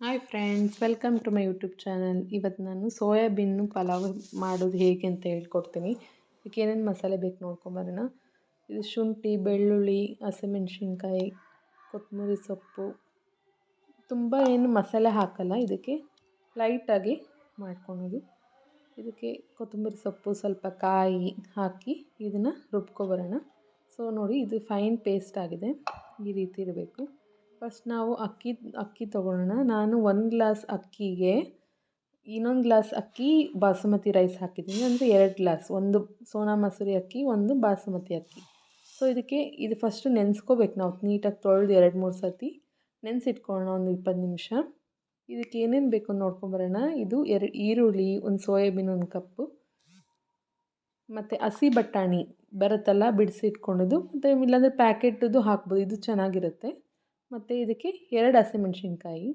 Hi friends, welcome to my YouTube channel. ಇವತ್ತು ನಾನು soya bean pulao ಮಾಡೋದು ಹೇಗೆ ಅಂತ ಹೇಳ್ಕೊಡ್ತೀನಿ. ಇದಕ್ಕೆ ಏನೇನು ಮಸಾಲೆ ಬೇಕು ನೋಡ್ಕೊಂಬರೋಣ. ಇದು ಶುಂಠಿ, ಬೆಳ್ಳುಳ್ಳಿ, ಹಸಿಮೆಣ್ಸಿನ್ಕಾಯಿ, ಕೊತ್ತಂಬರಿ ಸೊಪ್ಪು. ತುಂಬ ಏನು ಮಸಾಲೆ ಹಾಕಲ್ಲ, ಇದಕ್ಕೆ ಲೈಟಾಗಿ ಮಾಡ್ಕೊಳೋದು. ಇದಕ್ಕೆ ಕೊತ್ತಂಬರಿ ಸೊಪ್ಪು, ಸ್ವಲ್ಪ ಕಾಯಿ ಹಾಕಿ ಇದನ್ನು ರುಬ್ಕೊಬರೋಣ. ಸೊ ನೋಡಿ, ಇದು ಫೈನ್ ಪೇಸ್ಟ್ ಆಗಿದೆ, ಈ ರೀತಿ ಇರಬೇಕು. ಫಸ್ಟ್ ನಾವು ಅಕ್ಕಿ ತೊಗೊಳ್ಳೋಣ. ನಾನು 1 ಗ್ಲಾಸ್ ಅಕ್ಕಿಗೆ ಇನ್ನೊಂದು ಗ್ಲಾಸ್ ಅಕ್ಕಿ ಬಾಸುಮತಿ ರೈಸ್ ಹಾಕಿದ್ದೀನಿ, ಅಂದರೆ 2 ಗ್ಲಾಸ್, ಒಂದು ಸೋನಾ ಮಸೂರಿ ಅಕ್ಕಿ, ಒಂದು ಬಾಸುಮತಿ ಅಕ್ಕಿ. ಸೊ ಇದು ಫಸ್ಟು ನೆನೆಸ್ಕೋಬೇಕು. ನಾವು ನೀಟಾಗಿ ತೊಳೆದು 2-3 ಸರ್ತಿ ನೆನೆಸಿಟ್ಕೊಳ್ಳೋಣ, ಒಂದು 20 ನಿಮಿಷ. ಇದಕ್ಕೆ ಏನೇನು ಬೇಕು ನೋಡ್ಕೊಂಬರೋಣ. ಇದು 2 ಈರುಳ್ಳಿ, ಒಂದು ಸೋಯಾಬೀನ್ 1 ಕಪ್ಪು, ಮತ್ತು ಹಸಿ ಬಟಾಣಿ ಬರುತ್ತಲ್ಲ ಬಿಡಿಸಿಟ್ಕೊಳ್ಳೋದು, ಮತ್ತು ಇಲ್ಲಾಂದರೆ ಪ್ಯಾಕೆಟದು ಹಾಕ್ಬೋದು, ಇದು ಚೆನ್ನಾಗಿರುತ್ತೆ. ಮತ್ತು ಇದಕ್ಕೆ 2 ಹಸಿಮೆಣ್ಸಿನ್ಕಾಯಿ.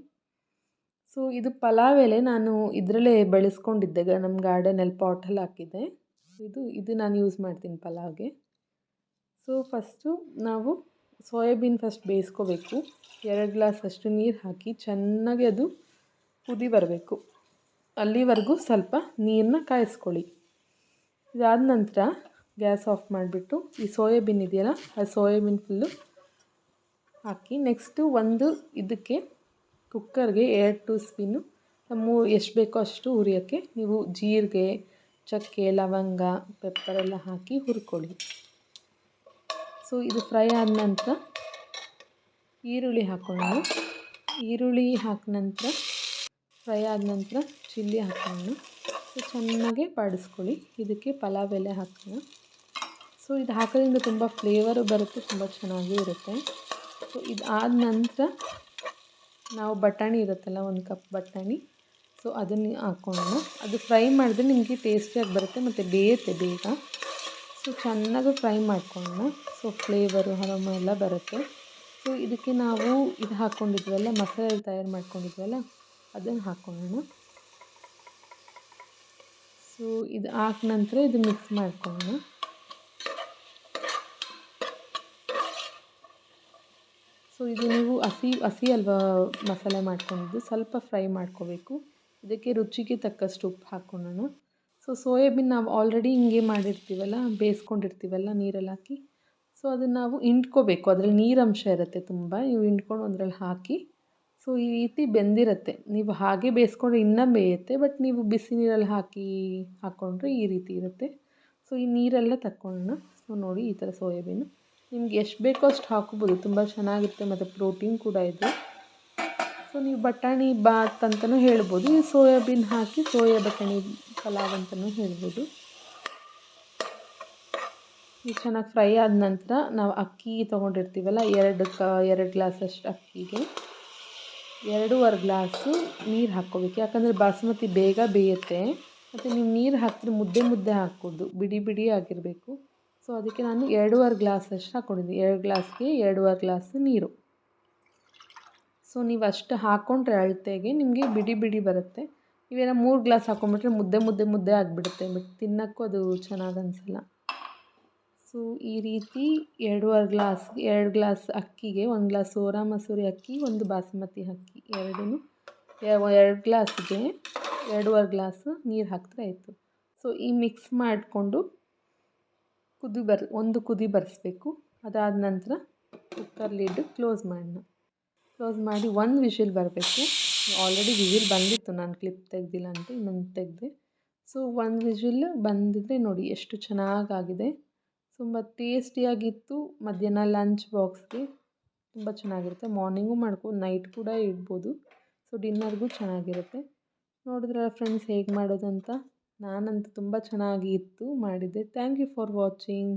ಸೊ ಇದು ಪಲಾವ್ ಎಲೆ ನಾನು ಇದರಲ್ಲೇ ಬೆಳೆಸ್ಕೊಂಡಿದ್ದೆ, ನಮ್ಮ ಗಾರ್ಡನಲ್ಲಿ ಪಾಟಲ್ಲಿ ಹಾಕಿದ್ದೆ. ಇದು ನಾನು ಯೂಸ್ ಮಾಡ್ತೀನಿ ಪಲಾವ್ಗೆ. ಸೊ ಫಸ್ಟು ನಾವು ಸೋಯಾಬೀನ್ ಬೇಯಿಸ್ಕೋಬೇಕು. 2 ಗ್ಲಾಸ್ ಅಷ್ಟು ನೀರು ಹಾಕಿ ಚೆನ್ನಾಗಿ ಅದು ಕುದಿ ಬರಬೇಕು, ಅಲ್ಲಿವರೆಗೂ ಸ್ವಲ್ಪ ನೀರನ್ನ ಕಾಯಿಸ್ಕೊಳ್ಳಿ. ಇದಾದ ನಂತರ ಗ್ಯಾಸ್ ಆಫ್ ಮಾಡಿಬಿಟ್ಟು ಈ ಸೋಯಾಬೀನ್ ಇದೆಯಲ್ಲ, ಆ ಸೋಯಾಬೀನ್ ಫುಲ್ಲು ಹಾಕಿ ನೆಕ್ಸ್ಟು ಇದಕ್ಕೆ ಕುಕ್ಕರ್ಗೆ 2 ಸ್ಪೂನು ಎಷ್ಟು ಬೇಕೋ ಅಷ್ಟು ಹುರಿಯೋಕ್ಕೆ ನೀವು ಜೀರಿಗೆ, ಚಕ್ಕೆ, ಲವಂಗ, ಪೆಪ್ಪರೆಲ್ಲ ಹಾಕಿ ಹುರ್ಕೊಳ್ಳಿ. ಸೊ ಇದು ಫ್ರೈ ಆದ ನಂತರ ಈರುಳ್ಳಿ ಹಾಕೊಳ್ಳೋಣ. ಈರುಳ್ಳಿ ಹಾಕಿದ ನಂತರ ಫ್ರೈ ಆದ ನಂತರ ಚಿಲ್ಲಿ ಹಾಕೋಣ. ಸೊ ಚೆನ್ನಾಗಿ ಬಾಡಿಸ್ಕೊಳ್ಳಿ. ಇದಕ್ಕೆ ಪಲಾವ್ ಎಲೆ ಹಾಕೋಣ. ಸೊ ಇದು ಹಾಕೋದ್ರಿಂದ ತುಂಬ ಫ್ಲೇವರು ಬರುತ್ತೆ, ತುಂಬ ಚೆನ್ನಾಗೂ ಇರುತ್ತೆ. ಸೊ ಇದಾದ ನಂತರ ನಾವು ಬಟಾಣಿ ಇರುತ್ತಲ್ಲ, 1 ಕಪ್ ಬಟಾಣಿ, ಸೊ ಅದನ್ನು ಹಾಕ್ಕೊಳ್ಳೋಣ. ಅದು ಫ್ರೈ ಮಾಡಿದ್ರೆ ನಿಮಗೆ ಟೇಸ್ಟಿಯಾಗಿ ಬರುತ್ತೆ ಮತ್ತು ಬೇಯುತ್ತೆ ಬೇಗ. ಸೊ ಚೆನ್ನಾಗಿ ಫ್ರೈ ಮಾಡ್ಕೊಳ್ಳೋಣ. ಸೊ ಫ್ಲೇವರು, ಅರೋಮ ಎಲ್ಲ ಬರುತ್ತೆ. ಸೊ ಇದಕ್ಕೆ ನಾವು ಇದು ಹಾಕ್ಕೊಂಡಿದ್ವಲ್ಲ, ಮಸಾಲೆ ತಯಾರು ಮಾಡ್ಕೊಂಡಿದ್ವಲ್ಲ, ಅದನ್ನು ಹಾಕ್ಕೊಳ್ಳೋಣ. ಸೊ ಇದು ಹಾಕಿದ ನಂತರ ಇದು ಮಿಕ್ಸ್ ಮಾಡ್ಕೊಳ್ಳೋಣ. ಸೊ ಇದು ನೀವು ಹಸಿ ಅಲ್ವಾ ಮಸಾಲೆ ಮಾಡ್ಕೊಂಡಿದ್ದು, ಸ್ವಲ್ಪ ಫ್ರೈ ಮಾಡ್ಕೋಬೇಕು. ಇದಕ್ಕೆ ರುಚಿಗೆ ತಕ್ಕಷ್ಟು ಉಪ್ಪು ಹಾಕ್ಕೊಳ್ಳೋಣ. ಸೊ ಸೋಯಾಬೀನ್ ನಾವು ಆಲ್ರೆಡಿ ಹಿಂಗೆ ಮಾಡಿರ್ತೀವಲ್ಲ, ಬೇಯಿಸ್ಕೊಂಡಿರ್ತೀವಲ್ಲ ನೀರಲ್ಲಿ ಹಾಕಿ, ಸೊ ಅದನ್ನು ನಾವು ಹಿಂಡ್ಕೋಬೇಕು. ಅದರಲ್ಲಿ ನೀರಂಶ ಇರುತ್ತೆ ತುಂಬ, ನೀವು ಹಿಂಡ್ಕೊಂಡು ಅದರಲ್ಲಿ ಹಾಕಿ. ಸೊ ಈ ರೀತಿ ಬೆಂದಿರುತ್ತೆ. ನೀವು ಹಾಗೆ ಬೇಯಿಸ್ಕೊಂಡ್ರೆ ಇನ್ನೂ ಬೇಯುತ್ತೆ, ಬಟ್ ನೀವು ಬಿಸಿ ನೀರಲ್ಲಿ ಹಾಕ್ಕೊಂಡ್ರೆ ಈ ರೀತಿ ಇರುತ್ತೆ. ಸೊ ಈ ನೀರೆಲ್ಲ ತಕ್ಕೊಳ್ಳೋಣ. ಸೊ ನೋಡಿ, ಈ ಥರ ಸೋಯಾಬೀನು ನಿಮ್ಗೆ ಎಷ್ಟು ಬೇಕೋ ಅಷ್ಟು ಹಾಕೋಬೋದು, ತುಂಬ ಚೆನ್ನಾಗಿರುತ್ತೆ ಮತ್ತು ಪ್ರೋಟೀನ್ ಕೂಡ ಇದೆ. ಸೊ ನೀವು ಬಟಾಣಿ ಬಾತ್ ಅಂತಲೂ ಹೇಳ್ಬೋದು, ಈ ಸೋಯಾಬೀನ್ ಹಾಕಿ ಸೋಯಾ ಬಟಾಣಿ ಪಲಾವ್ ಅಂತಲೂ ಹೇಳ್ಬೋದು. ಇದು ಚೆನ್ನಾಗಿ ಫ್ರೈ ಆದ ನಂತರ ನಾವು ಅಕ್ಕಿ ತೊಗೊಂಡಿರ್ತೀವಲ್ಲ, 2 ಗ್ಲಾಸಷ್ಟು ಅಕ್ಕಿಗೆ 2.5 ಗ್ಲಾಸು ನೀರು ಹಾಕ್ಕೋಬೇಕು. ಯಾಕಂದರೆ ಬಾಸುಮತಿ ಬೇಗ ಬೇಯುತ್ತೆ, ಮತ್ತು ನೀವು ನೀರು ಹಾಕಿದ್ರೆ ಮುದ್ದೆ ಮುದ್ದೆ ಹಾಕ್ಬೋದು, ಬಿಡಿ ಬಿಡಿ ಆಗಿರಬೇಕು. ಸೊ ಅದಕ್ಕೆ ನಾನು 2.5 ಗ್ಲಾಸಷ್ಟು ಹಾಕ್ಕೊಂಡಿದ್ದೀನಿ. 2 ಗ್ಲಾಸ್ಗೆ 2.5 ಗ್ಲಾಸ್ ನೀರು. ಸೊ ನೀವು ಅಷ್ಟು ಹಾಕ್ಕೊಂಡ್ರೆ ಅಳತೆಗೆ ನಿಮಗೆ ಬಿಡಿ ಬಿಡಿ ಬರುತ್ತೆ. ನೀವೇನೋ 3 ಗ್ಲಾಸ್ ಹಾಕ್ಕೊಂಬಿಟ್ರೆ ಮುದ್ದೆ ಮುದ್ದೆ ಮುದ್ದೆ ಆಗಿಬಿಡುತ್ತೆ, ಬಟ್ ತಿನ್ನೋಕ್ಕೂ ಅದು ಚೆನ್ನಾಗಿ ಅನಿಸಲ್ಲ. ಸೊ ಈ ರೀತಿ 2 ಗ್ಲಾಸ್ ಅಕ್ಕಿಗೆ 1 ಗ್ಲಾಸ್ ಸೋನಾ ಮಸೂರಿ ಅಕ್ಕಿ, 1 ಬಾಸುಮತಿ ಅಕ್ಕಿ, 2 ಗ್ಲಾಸ್ಗೆ 2.5 ಗ್ಲಾಸ್ ನೀರು ಹಾಕಿದ್ರೆ ಆಯಿತು. ಸೊ ಈ ಮಿಕ್ಸ್ ಮಾಡಿಕೊಂಡು ಒಂದು ಕುದಿ ಬರಿಸ್ಬೇಕು. ಅದಾದ ನಂತರ ಕುಕ್ಕರ್ ಲಿಡ್ ಕ್ಲೋಸ್ ಮಾಡೋಣ. ಕ್ಲೋಸ್ ಮಾಡಿ 1 ವಿಷಿಲ್ ಬರಬೇಕು. ಆಲ್ರೆಡಿ ವಿಷಿಲ್ ಬಂದಿತ್ತು, ನಾನು ಕ್ಲಿಪ್ ತೆಗೆದಿಲ್ಲ ಅಂತ ಇನ್ನೊಂದು ತೆಗೆದೆ. ಸೊ 1 ವಿಷಿಲ್ ಬಂದಿದ್ದರೆ ನೋಡಿ ಎಷ್ಟು ಚೆನ್ನಾಗಾಗಿದೆ, ತುಂಬ ಟೇಸ್ಟಿಯಾಗಿತ್ತು. ಮಧ್ಯಾಹ್ನ ಲಂಚ್ ಬಾಕ್ಸ್ಗೆ ತುಂಬ ಚೆನ್ನಾಗಿರುತ್ತೆ. ಮಾರ್ನಿಂಗು ಮಾಡ್ಬೋದು, ನೈಟ್ ಕೂಡ ಇಡ್ಬೋದು. ಸೊ ಡಿನ್ನರ್ಗೂ ಚೆನ್ನಾಗಿರುತ್ತೆ. ನೋಡಿದ್ರಲ್ಲ ಫ್ರೆಂಡ್ಸ್ ಹೇಗೆ ಮಾಡೋದು ಅಂತ. ನಾನಂತೂ ತುಂಬ ಚೆನ್ನಾಗಿ ಮಾಡಿದ್ದೆ. Thank you for watching.